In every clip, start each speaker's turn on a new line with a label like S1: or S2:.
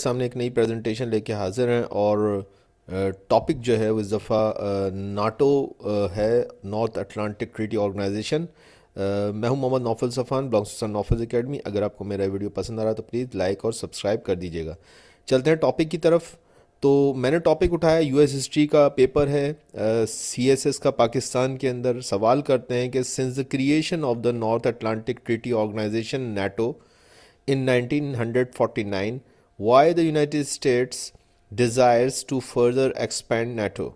S1: سامنے ایک نئی پریزنٹیشن لے کے حاضر ہیں اور ٹاپک جو ہے وہ اس دفعہ ناٹو ہے، نارتھ اٹلانٹک ٹریٹی آرگنائزیشن۔ میں ہوں Muhammad Naufal Safwan, belongs to Naufal academy. اگر آپ کو میرا ویڈیو پسند آ رہا تو پلیز لائک اور سبسکرائب کر دیجیے گا۔ چلتے ہیں ٹاپک کی طرف۔ تو میں نے ٹاپک اٹھایا یو ایس ہسٹری کا پیپر ہے، سی ایس ایس کا پاکستان کے اندر۔ سوال کرتے ہیں کہ since the creation of the North Atlantic Treaty Organization NATO in 1949, why the United States desires to further expand NATO.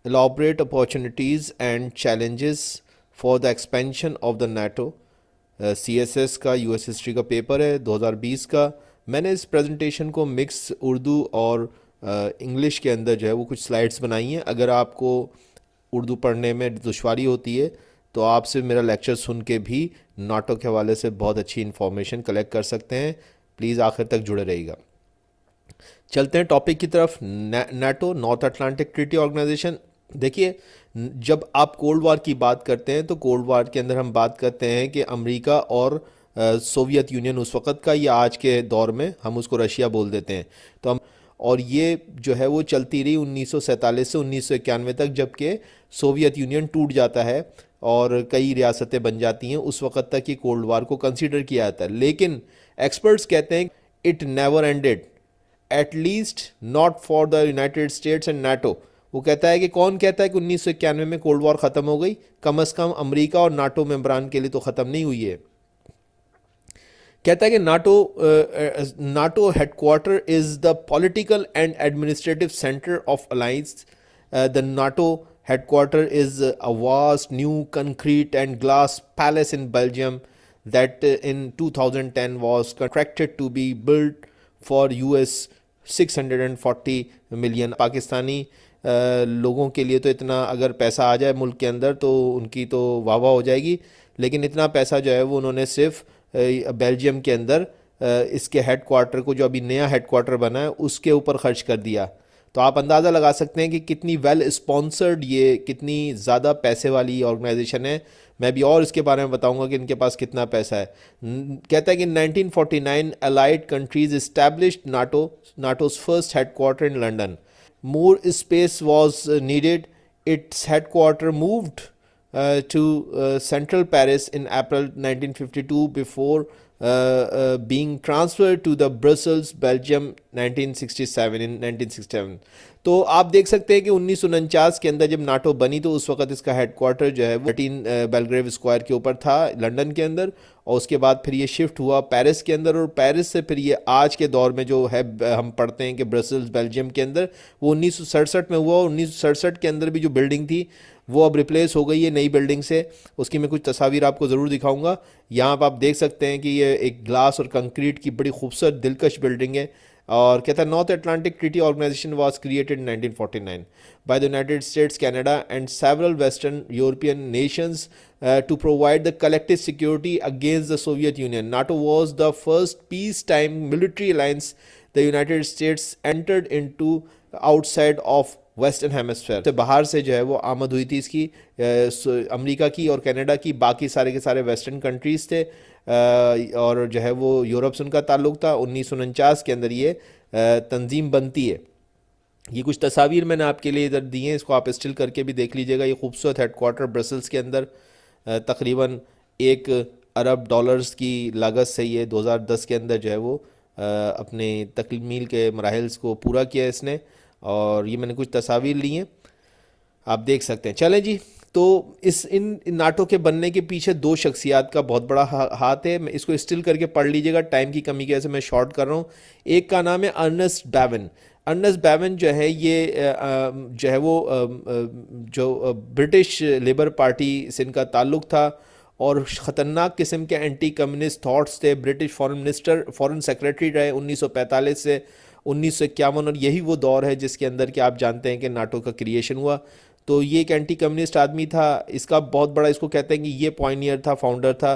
S1: Elaborate opportunities and challenges for the expansion of the NATO. CSS کا U S history کا paper ہے 2020 کا۔ میں نے اس presentation کو mix Urdu اور English کے اندر جو ہے وہ کچھ سلائڈز بنائی ہیں۔ اگر آپ کو اردو پڑھنے میں دشواری ہوتی ہے تو آپ سے میرا لیکچر سن کے بھی ناٹو کے حوالے سے بہت اچھی انفارمیشن کلیکٹ کر سکتے ہیں۔ پلیز آخر تک جڑے رہیے گا۔ چلتے ہیں ٹاپک کی طرف۔ NATO, North Atlantic Treaty Organization. دیکھیے، جب آپ کولڈ وار کی بات کرتے ہیں تو کولڈ وار کے اندر ہم بات کرتے ہیں کہ امریکہ اور سوویت یونین اس وقت کا، یا آج کے دور میں ہم اس کو رشیا بول دیتے ہیں، تو ہم اور یہ جو ہے وہ چلتی رہی 1947 سے 1991 تک، جب کہ سوویت یونین ٹوٹ جاتا ہے اور کئی ریاستیں بن جاتی ہیں۔ اس وقت تک یہ کولڈ وار کو کنسیڈر کیا جاتا ہے، لیکن ایکسپرٹس کہتے ہیں it never ended, at least not for the United States and NATO. وہ کہتا ہے کہ کون کہتا ہے کہ 1991 میں کولڈ وار ختم ہو گئی؟ کم از کم امریکہ اور ناٹو ممبران کے لیے تو ختم نہیں ہوئی ہے۔ کہتا ہے کہ NATO headquarter is the political and administrative centre of alliance. The NATO headquarter is a vast new concrete and glass palace in Belgium that in 2010 was contracted to be built for US 640 million۔ Pakistani لوگوں کے لیے تو اتنا اگر پیسہ آ جائے ملک کے اندر تو ان کی تو واہ واہ ہو جائے گی، لیکن اتنا پیسہ جو ہے وہ انہوں نے صرف بیلجیم کے اندر اس کے ہیڈ کوارٹر کو، جو ابھی نیا ہیڈ کوارٹر بنا ہے، اس کے اوپر خرچ کر دیا۔ تو آپ اندازہ لگا سکتے ہیں کہ کتنی ویل اسپانسرڈ، یہ کتنی زیادہ پیسے والی آرگنائزیشن ہے۔ میں بھی اور اس کے بارے میں بتاؤں گا کہ ان کے پاس کتنا پیسہ ہے۔ کہتا ہے کہ 1949 allied countries established NATO's first headquarter in London. More space was needed. Its headquarter moved to central Paris in April 1952 before being transferred to the Brussels, Belgium 1967۔ تو آپ دیکھ سکتے ہیں کہ 1949 کے اندر جب ناٹو بنی تو اس وقت اس کا ہیڈ کوارٹر جو ہے وہ بیلگریو اسکوائر کے اوپر تھا لنڈن کے اندر، اور اس کے بعد پھر یہ شفٹ ہوا پیرس کے اندر، اور پیرس سے پھر یہ آج کے دور میں جو ہے ہم پڑھتے ہیں کہ برسلز بیلجیم کے اندر، وہ 1967 میں ہوا۔ 1967 کے اندر بھی جو بلڈنگ تھی وہ اب ریپلیس ہو گئی ہے نئی بلڈنگ سے۔ اس کی میں کچھ تصاویر آپ کو ضرور دکھاؤں گا۔ یہاں پہ آپ دیکھ سکتے ہیں کہ یہ ایک گلاس اور کنکریٹ کی بڑی خوبصورت دلکش بلڈنگ ہے، اور کہتا ہے North Atlantic Treaty Organization was created in 1949 by the United States, Canada and several western European nations to provide the collective security against the Soviet Union. NATO was the first peace time military alliance the United States entered into outside of western hemisphere. سے باہر سے جو ہے وہ آمد ہوئی تھی اس کی، امریکہ کی اور کینیڈا کی، باقی سارے کے سارے ویسٹرن کنٹریز تھے، اور جو ہے وہ یورپ سے ان کا تعلق تھا۔ 1949 کے اندر یہ تنظیم بنتی ہے۔ یہ کچھ تصاویر میں نے آپ کے لیے ادھر دی ہیں، اس کو آپ اسٹل کر کے بھی دیکھ لیجیے گا۔ یہ خوبصورت ہیڈ کوارٹر برسلز کے اندر، تقریباً $1 ارب کی لاگت سے یہ 2010 کے اندر جو ہے وہ اپنے تکمیل کے مراحل کو پورا کیا اس نے، اور یہ میں نے کچھ تصاویر لی ہیں، آپ دیکھ سکتے ہیں۔ چلیں جی، تو ان ناٹو کے بننے کے پیچھے دو شخصیات کا بہت بڑا ہاتھ ہے۔ میں اس کو اسٹل کر کے پڑھ لیجیے گا، ٹائم کی کمی کی وجہ سے میں شارٹ کر رہا ہوں۔ ایک کا نام ہے ارنسٹ بیون۔ ارنسٹ بیون جو ہے یہ جو ہے وہ جو برٹش لیبر پارٹی سے ان کا تعلق تھا، اور خطرناک قسم کے اینٹی کمیونسٹ تھاٹس تھے۔ برٹش فارن سیکریٹری رہے 1945 سے 1951، اور یہی وہ دور ہے جس کے اندر کہ آپ جانتے ہیں کہ ناٹو کا کریشن ہوا۔ تو یہ ایک اینٹی کمیونسٹ آدمی تھا۔ اس کا بہت بڑا، اس کو کہتے ہیں کہ یہ پائنیئر تھا، فاؤنڈر تھا۔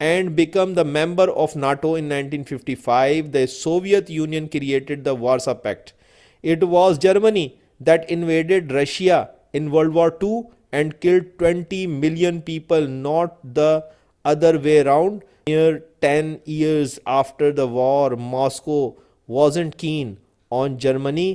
S1: and become the member of NATO in 1955, the Soviet Union created the Warsaw Pact. It was Germany that invaded Russia in World War II and killed 20 million people, not the other way around. Near 10 years after the war, Moscow wasn't keen on Germany.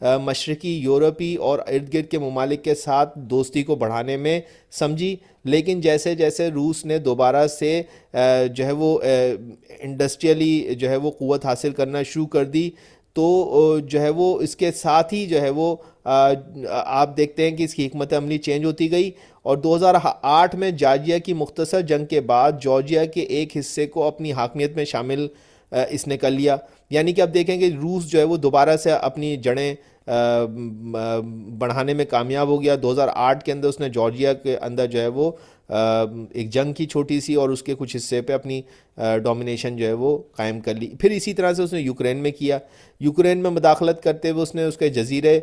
S1: مشرقی یورپی اور ارد گرد کے ممالک کے ساتھ دوستی کو بڑھانے میں سمجھی، لیکن جیسے جیسے روس نے دوبارہ سے جو ہے وہ انڈسٹریلی جو ہے وہ قوت حاصل کرنا شروع کر دی، تو جو ہے وہ اس کے ساتھ ہی جو ہے وہ آپ دیکھتے ہیں کہ اس کی حکمت عملی چینج ہوتی گئی، اور 2008 میں جارجیا کی مختصر جنگ کے بعد جارجیا کے ایک حصے کو اپنی حاکمیت میں شامل اس نے کر لیا. یعنی کہ اب دیکھیں کہ روس جو ہے وہ دوبارہ سے اپنی جڑیں بڑھانے میں کامیاب ہو گیا. 2008 کے اندر اس نے جارجیا کے اندر جو ہے وہ ایک جنگ کی چھوٹی سی اور اس کے کچھ حصے پہ اپنی ڈومینیشن جو ہے وہ قائم کر لی. پھر اسی طرح سے اس نے یوکرین میں کیا. یوکرین میں مداخلت کرتے ہوئے اس نے اس کے جزیرے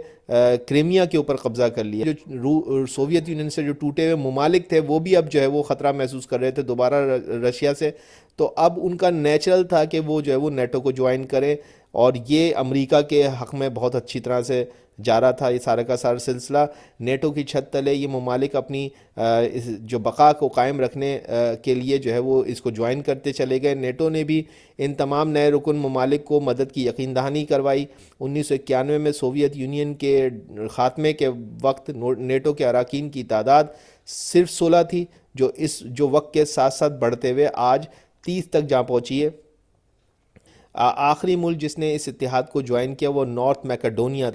S1: کریمیا کے اوپر قبضہ کر لیا. جو سوویت یونین سے جو ٹوٹے ہوئے ممالک تھے وہ بھی اب جو ہے وہ خطرہ محسوس کر رہے تھے دوبارہ رشیا سے، تو اب ان کا نیچرل تھا کہ وہ جو ہے وہ نیٹو کو جوائن کریں، اور یہ امریکہ کے حق میں بہت اچھی طرح سے جا رہا تھا یہ سارا کا سارا سلسلہ. نیٹو کی چھت تلے یہ ممالک اپنی جو بقا کو قائم رکھنے کے لیے جو ہے وہ اس کو جوائن کرتے چلے گئے. نیٹو نے بھی ان تمام نئے رکن ممالک کو مدد کی یقین دہانی کروائی. 1991 میں سوویت یونین کے خاتمے کے وقت نیٹو کے اراکین کی تعداد صرف 16 تھی، جو وقت کے ساتھ ساتھ بڑھتے ہوئے آج 30 تک جا پہنچی ہے. آخری ملک جس نے اس اتحاد کو جوائن کیا وہ نارتھ میکیڈونیا،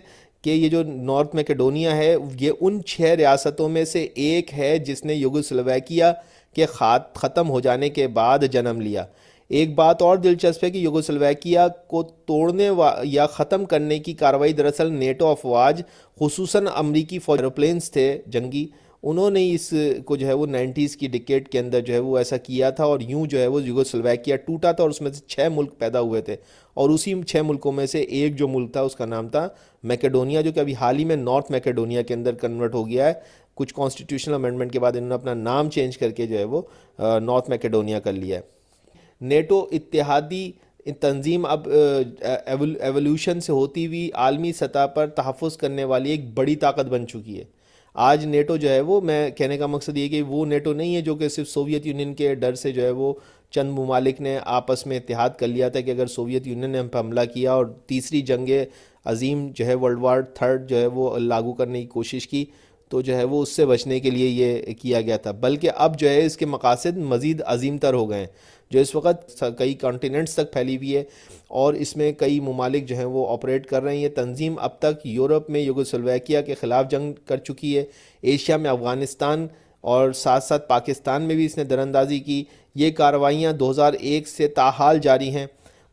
S1: کہ یہ جو نارتھ میکیڈونیا ہے یہ ان 6 ریاستوں میں سے ایک ہے جس نے یوگوسلویکیا کے ختم ہو جانے کے بعد جنم لیا. ایک بات اور دلچسپ ہے کہ یوگوسلویکیا کو توڑنے یا ختم کرنے کی کارروائی دراصل نیٹو افواج خصوصاً امریکی فوجی ایروپلینز تھے جنگی، انہوں نے اس کو جو ہے وہ 90s کی ڈکیٹ کے اندر جو ہے وہ ایسا کیا تھا، اور یوں جو ہے وہ یوگوسلویکیا ٹوٹا تھا اور اس میں سے 6 ملک پیدا ہوئے تھے، اور اسی 6 ملکوں میں سے ایک جو ملک تھا اس کا نام تھا میکیڈونیا، جو کہ ابھی حال ہی میں نارتھ میکیڈونیا کے اندر کنورٹ ہو گیا ہے. کچھ کانسٹیٹیوشنل امینڈمنٹ کے بعد انہوں نے اپنا نام چینج کر کے جو ہے وہ نارتھ میکیڈونیا کر لیا ہے. نیٹو اتحادی تنظیم اب ایولیوشن سے ہوتی ہوئی عالمی سطح پر تحفظ کرنے والی ایک بڑی طاقت بن چکی ہے. آج نیٹو جو ہے وہ، میں کہنے کا مقصد یہ کہ وہ نیٹو نہیں ہے جو کہ صرف سوویت یونین کے ڈر سے جو ہے وہ چند ممالک نے آپس میں اتحاد کر لیا تھا کہ اگر سوویت یونین نے ہم پہ حملہ کیا اور تیسری جنگ عظیم جو ہے ورلڈ وار 3 جو ہے وہ لاگو کرنے کی کوشش کی تو جو ہے وہ اس سے بچنے کے لیے یہ کیا گیا تھا. بلکہ اب جو ہے اس کے مقاصد مزید عظیم تر ہو گئے ہیں، جو اس وقت کئی کانٹیننٹس تک پھیلی ہوئی ہے اور اس میں کئی ممالک جو ہیں وہ آپریٹ کر رہے ہیں. یہ تنظیم اب تک یورپ میں یوگوسلویکیا کے خلاف جنگ کر چکی ہے، ایشیا میں افغانستان اور ساتھ ساتھ پاکستان میں بھی اس نے دراندازی کی. یہ کارروائیاں 2001 سے تاحال جاری ہیں.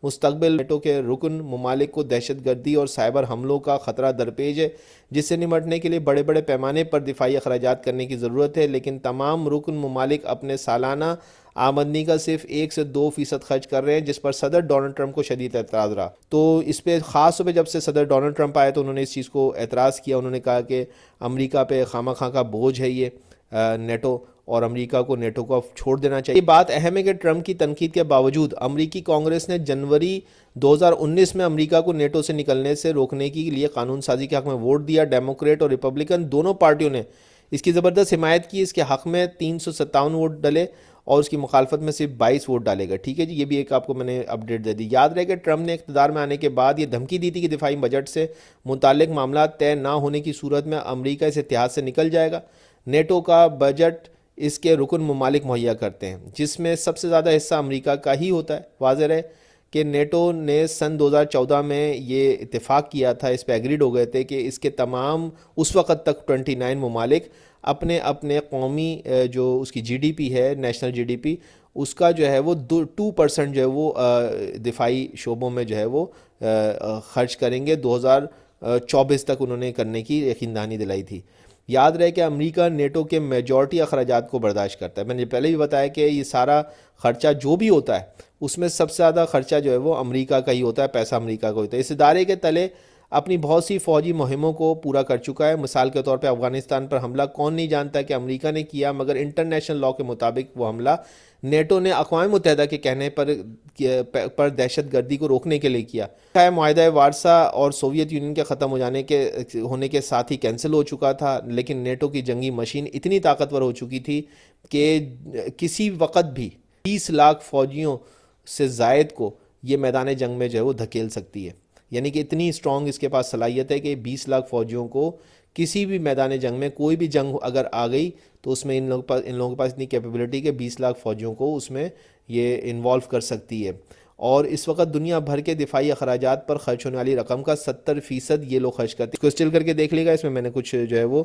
S1: مستقبل نیٹو کے رکن ممالک کو دہشت گردی اور سائبر حملوں کا خطرہ درپیش ہے، جس سے نمٹنے کے لیے بڑے بڑے پیمانے پر دفاعی اخراجات کرنے کی ضرورت ہے. لیکن تمام رکن ممالک اپنے سالانہ آمدنی کا صرف 1 سے 2% خرچ کر رہے ہیں، جس پر صدر ڈونلڈ ٹرمپ کو شدید اعتراض رہا. تو اس پہ خاص طور پہ جب سے صدر ڈونلڈ ٹرمپ آئے تو انہوں نے اس چیز کو اعتراض کیا. انہوں نے کہا کہ امریکہ پہ خواہ خواہ کا بوجھ ہے یہ نیٹو، اور امریکہ کو نیٹو کو چھوڑ دینا چاہیے. یہ بات اہم ہے کہ ٹرمپ کی تنقید کے باوجود امریکی کانگریس نے جنوری 2019 میں امریکہ کو نیٹو سے نکلنے سے روکنے کے لیے قانون سازی کے حق میں ووٹ دیا. ڈیموکریٹ اور ریپبلکن دونوں پارٹیوں نے اس کی زبردست حمایت کی. اس کے حق میں 357 ووٹ ڈلے اور اس کی مخالفت میں صرف 22 ووٹ ڈالے گئے. ٹھیک ہے جی، یہ بھی ایک آپ کو میں نے اپڈیٹ دے دی. یاد رہے کہ ٹرمپ نے اقتدار میں آنے کے بعد یہ دھمکی دی تھی کہ دفاعی بجٹ سے متعلق معاملات طے نہ ہونے کی صورت میں امریکہ اس اتحاد سے نکل جائے گا. نیٹو کا بجٹ اس کے رکن ممالک مہیا کرتے ہیں، جس میں سب سے زیادہ حصہ امریکہ کا ہی ہوتا ہے. واضح رہے کہ نیٹو نے سن 2014 میں یہ اتفاق کیا تھا، اس پہ ایگریڈ ہو گئے تھے کہ اس کے تمام اس وقت تک 29 ممالک اپنے اپنے قومی جو اس کی جی ڈی پی ہے، نیشنل جی ڈی پی، اس کا جو ہے وہ 2% جو ہے وہ دفاعی شعبوں میں جو ہے وہ خرچ کریں گے. 2024 تک انہوں نے کرنے کی یقین دہانی دلائی تھی. یاد رہے کہ امریکہ نیٹو کے میجورٹی اخراجات کو برداشت کرتا ہے. میں نے پہلے بھی بتایا کہ یہ سارا خرچہ جو بھی ہوتا ہے اس میں سب سے زیادہ خرچہ جو ہے وہ امریکہ کا ہی ہوتا ہے، پیسہ امریکہ کا ہوتا ہے. اس ادارے کے تلے اپنی بہت سی فوجی مہموں کو پورا کر چکا ہے. مثال کے طور پہ افغانستان پر حملہ کون نہیں جانتا کہ امریکہ نے کیا، مگر انٹرنیشنل لاء کے مطابق وہ حملہ نیٹو نے اقوام متحدہ کے کہنے پر دہشت گردی کو روکنے کے لیے کیا. معاہدہ وارسا اور سوویت یونین کے ختم ہونے کے ساتھ ہی کینسل ہو چکا تھا، لیکن نیٹو کی جنگی مشین اتنی طاقتور ہو چکی تھی کہ کسی وقت بھی 30 لاکھ فوجیوں سے زائد کو یہ میدان جنگ میں جو ہے وہ دھکیل سکتی ہے. یعنی کہ اتنی اسٹرانگ اس کے پاس صلاحیت ہے کہ 20 لاکھ فوجیوں کو کسی بھی میدان جنگ میں کوئی بھی جنگ اگر آ گئی تو اس میں ان لوگوں کے پاس اتنی کیپیبلٹی کہ 20 لاکھ فوجیوں کو اس میں یہ انوالو کر سکتی ہے. اور اس وقت دنیا بھر کے دفاعی اخراجات پر خرچ ہونے والی رقم کا 70% یہ لوگ خرچ کرتے ہیں. اس کو اسٹل کر کے دیکھ لے گا, اس میں نے کچھ جو ہے وہ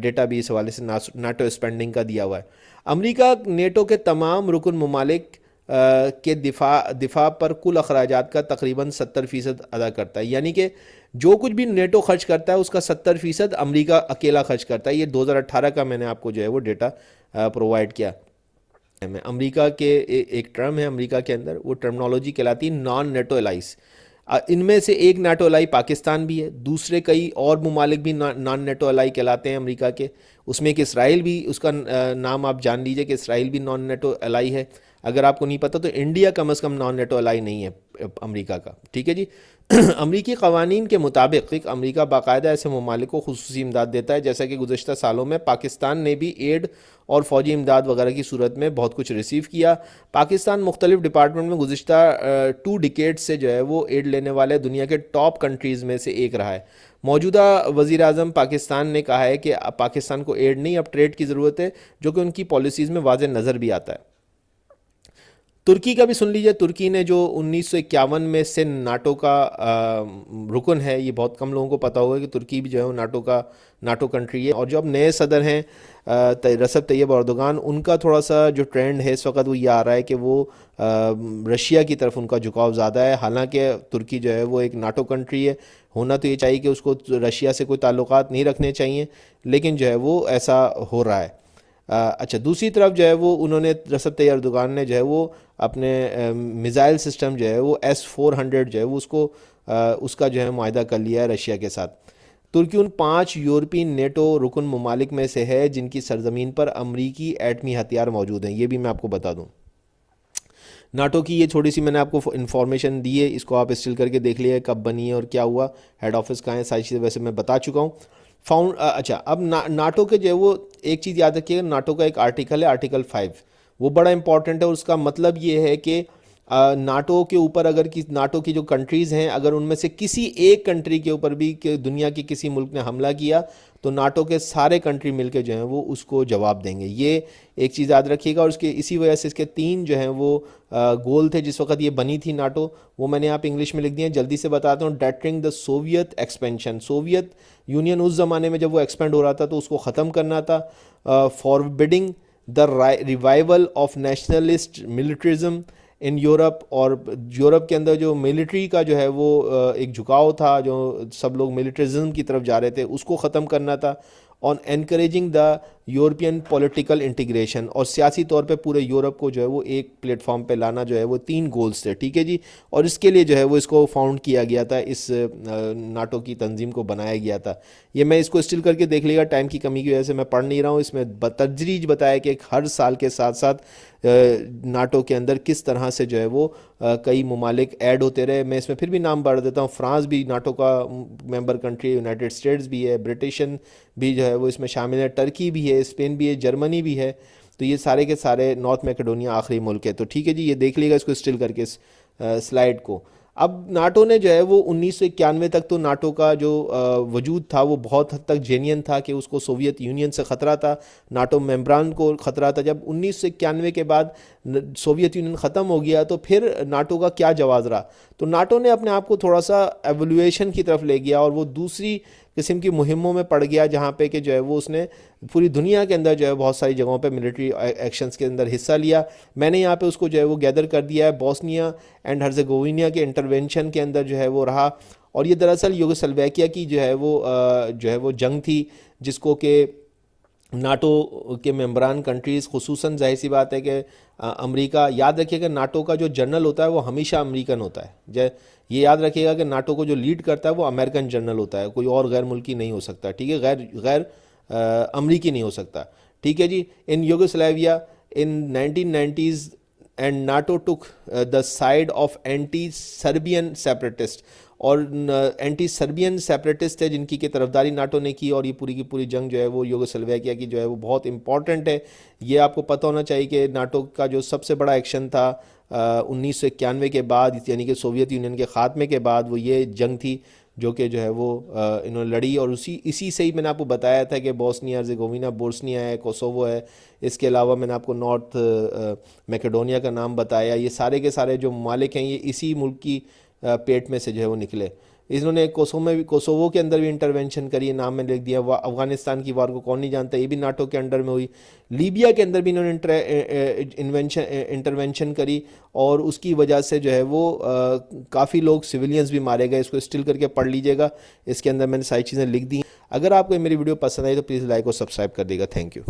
S1: ڈیٹا بھی اس حوالے سے ناٹو اسپینڈنگ کا دیا ہوا ہے. امریکہ نیٹو کے تمام رکن ممالک کے دفاع پر کل اخراجات کا تقریباً 70% ادا کرتا ہے. یعنی کہ جو کچھ بھی نیٹو خرچ کرتا ہے اس کا 70% امریکہ اکیلا خرچ کرتا ہے. یہ 2018 کا میں نے آپ کو جو ہے وہ ڈیٹا پرووائڈ کیا. امریکہ کے ایک ٹرم ہے امریکہ کے اندر, وہ ٹرمنالوجی کہلاتی ہے نان نیٹو الائز. ان میں سے ایک نیٹو الائی پاکستان بھی ہے, دوسرے کئی اور ممالک بھی نان نیٹو الائی کہلاتے ہیں امریکہ کے. اس میں ایک اسرائیل بھی, اس کا نام آپ جان لیجئے کہ اسرائیل بھی نان نیٹو الائی ہے. اگر آپ کو نہیں پتہ تو انڈیا کم از کم نان نیٹو الائی نہیں ہے امریکہ کا, ٹھیک ہے جی. امریکی قوانین کے مطابق امریکہ باقاعدہ ایسے ممالک کو خصوصی امداد دیتا ہے, جیسا کہ گزشتہ سالوں میں پاکستان نے بھی ایڈ اور فوجی امداد وغیرہ کی صورت میں بہت کچھ ریسیو کیا. پاکستان مختلف ڈپارٹمنٹ میں گزشتہ 2 ڈیکیڈ سے جو ہے وہ ایڈ لینے والے دنیا کے ٹاپ کنٹریز میں سے ایک رہا ہے. موجودہ وزیر اعظم پاکستان نے کہا ہے کہ پاکستان کو ایڈ نہیں, اب ٹریڈ کی ضرورت ہے, جو کہ ان کی پالیسیز میں واضح نظر بھی آتا ہے. ترکی کا بھی سن لیجئے. ترکی نے جو 1951 میں سے ناٹو کا رکن ہے, یہ بہت کم لوگوں کو پتہ ہوگا کہ ترکی بھی جو ہے وہ ناٹو کنٹری ہے. اور جو اب نئے صدر ہیں رسب طیب اردوغان, ان کا تھوڑا سا جو ٹرینڈ ہے اس وقت وہ یہ آ رہا ہے کہ وہ رشیا کی طرف ان کا جھکاؤ زیادہ ہے. حالانکہ ترکی جو ہے وہ ایک ناٹو کنٹری ہے, ہونا تو یہ چاہیے کہ اس کو رشیا سے کوئی تعلقات نہیں رکھنے چاہیے, لیکن جو ہے وہ ایسا ہو رہا ہے. اچھا, دوسری طرف جو ہے وہ انہوں نے رسب طیب اردوغان نے جو ہے وہ اپنے میزائل سسٹم جو ہے وہ S-400 جو ہے وہ اس کا جو ہے معاہدہ کر لیا ہے رشیا کے ساتھ. ترکی ان 5 یورپی نیٹو رکن ممالک میں سے ہے جن کی سرزمین پر امریکی ایٹمی ہتھیار موجود ہیں. یہ بھی میں آپ کو بتا دوں. ناٹو کی یہ تھوڑی سی میں نے آپ کو انفارمیشن دی ہے, اس کو آپ اسٹل کر کے دیکھ لیا کب بنی ہے اور کیا ہوا, ہیڈ آفس کہاں ہے, ساری چیزیں ویسے میں بتا چکا ہوں. اچھا, اب ناٹو کے جو ہے وہ ایک چیز یاد رکھیے گا, ناٹو کا ایک آرٹیکل ہے آرٹیکل 5, وہ بڑا امپورٹنٹ ہے. اور اس کا مطلب یہ ہے کہ ناٹو کے اوپر اگر ناٹو کی جو کنٹریز ہیں اگر ان میں سے کسی ایک کنٹری کے اوپر بھی کہ دنیا کے کسی ملک نے حملہ کیا تو ناٹو کے سارے کنٹری مل کے جو ہیں وہ اس کو جواب دیں گے. یہ ایک چیز یاد رکھیے گا. اور اسی وجہ سے اس کے 3 جو ہیں وہ گول تھے جس وقت یہ بنی تھی ناٹو, وہ میں نے آپ انگلش میں لکھ دیے ہیں, جلدی سے بتاتا ہوں. Deterring the Soviet expansion, Soviet Union اس زمانے میں جب وہ ایکسپینڈ ہو رہا تھا تو اس کو ختم کرنا تھا. Forbidding the revival of nationalist militarism in Europe, اور یورپ کے اندر جو ملٹری کا جو ہے وہ ایک جھکاؤ تھا, جو سب لوگ ملٹرزم کی طرف جا رہے تھے, اس کو ختم کرنا تھا. On encouraging the European political integration, اور سیاسی طور پہ پورے یورپ کو جو ہے وہ ایک پلیٹ فارم پہ لانا جو ہے وہ 3 گولز تھے, ٹھیک ہے جی. اور اس کے لیے جو ہے وہ اس کو فاؤنڈ کیا گیا تھا, اس ناٹو کی تنظیم کو بنایا گیا تھا. یہ میں اس کو اسٹل کر کے دیکھ لے گا, ٹائم کی کمی کی وجہ سے میں پڑھ نہیں رہا ہوں. اس میں بتدریج بتایا کہ ہر سال کے ساتھ ساتھ ناٹو کے اندر کس طرح سے جو ہے وہ کئی ممالک ایڈ ہوتے رہے. میں اس میں پھر بھی نام بڑھ دیتا ہوں. فرانس بھی ناٹو کا ممبر کنٹری ہے, یونائٹڈ اسٹیٹس بھی ہے, برٹشن بھی جو ہے وہ اس میں شامل ہے, ٹرکی بھی ہے, اسپین بھی ہے, جرمنی بھی ہے. تو یہ سارے کے سارے, نارتھ میکیڈونیا آخری ملک ہے. تو ٹھیک ہے جی, یہ دیکھ لیے گا اس کو اسٹل کر کے سلائڈ کو. اب ناٹو نے جو ہے وہ 1991 تک تو ناٹو کا جو وجود تھا وہ بہت حد تک جینین تھا کہ اس کو سوویت یونین سے خطرہ تھا, ناٹو ممبران کو خطرہ تھا. جب 1991 کے بعد سوویت یونین ختم ہو گیا تو پھر ناٹو کا کیا جواز رہا, تو ناٹو نے اپنے آپ کو تھوڑا سا ایولیویشن کی طرف لے گیا اور وہ دوسری قسم کی مہموں میں پڑ گیا, جہاں پہ کہ جو ہے وہ اس نے پوری دنیا کے اندر جو ہے بہت ساری جگہوں پہ ملٹری ایکشنز کے اندر حصہ لیا. میں نے یہاں پہ اس کو جو ہے وہ گیدر کر دیا ہے. بوسنیا اینڈ ہرزیگووینا کے انٹرونشن کے اندر جو ہے وہ رہا, اور یہ دراصل یوگوسلویکیا کی جو ہے وہ جنگ تھی, جس کو کہ ناٹو کے ممبران کنٹریز, خصوصاً ظاہر سی بات ہے کہ امریکہ, یاد رکھیے کہ ناٹو کا جو جنرل ہوتا ہے وہ ہمیشہ امریکن ہوتا ہے. یہ یاد رکھیے گا کہ ناٹو کو جو لیڈ کرتا ہے وہ امریکن جنرل ہوتا ہے, کوئی اور غیر ملکی نہیں ہو سکتا, ٹھیک ہے, غیر امریکی نہیں ہو سکتا, ٹھیک ہے جی. In Yugoslavia in 1990s and NATO took the side of anti Serbian separatist, اور اینٹی سربین سیپریٹسٹ ہے جن کی طرفداری ناٹو نے کی. اور یہ پوری کی پوری جنگ جو ہے وہ یوگوسلاویا کی جو ہے وہ بہت امپورٹنٹ ہے. یہ آپ کو پتہ ہونا چاہیے کہ ناٹو کا جو سب سے بڑا ایکشن تھا 1991 کے بعد، یعنی کہ سوویت یونین کے خاتمے کے بعد وہ یہ جنگ تھی جو کہ جو ہے وہ انہوں نے لڑی، اور اسی سے ہی میں نے آپ کو بتایا تھا کہ بوسنیا ہرزیگووینا، بوسنیا ہے، کوسوو ہے، اس کے علاوہ میں نے آپ کو نارتھ میکیڈونیا کا نام بتایا. یہ سارے کے سارے جو ممالک ہیں یہ اسی ملک کی پیٹ میں سے جو ہے وہ نکلے. انہوں نے کوسوو کے اندر بھی انٹرونشن کری، نام میں لکھ دیا. افغانستان کی وار کو کون نہیں جانتا، یہ بھی ناٹو کے انڈر میں ہوئی. لیبیا کے اندر بھی انہوں نے انٹرونشن کری، اور اس کی وجہ سے جو ہے وہ کافی لوگ سویلینز بھی مارے گئے. اس کو اسٹل کر کے پڑھ لیجئے گا، اس کے اندر میں نے ساری چیزیں لکھ دی. اگر آپ کو میری ویڈیو پسند آئی تو پلیز لائک اور سبسکرائب کر دیے گا. Thank you.